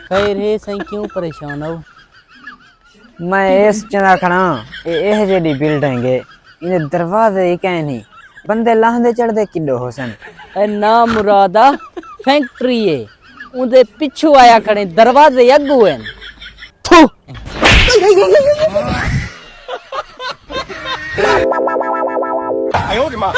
खैर है सही क्यों परेशान हो? मैं इस चना खड़ा ਇਹ ਜਿਹੜੀ ਬਿਲਡਿੰਗ ਹੈ ਇਹਦੇ ਦਰਵਾਜ਼ੇ ਹੀ ਕਹੇ ਨਹੀਂ ਬੰਦੇ ਲਾਹਦੇ ਚੜਦੇ ਕਿੱਲੋ ਹੋਸਨ ए ना मुरादा फैक्ट्री है उनदे पिछू आया खड़े दरवाजे अगू हैं थू哎呦我的妈！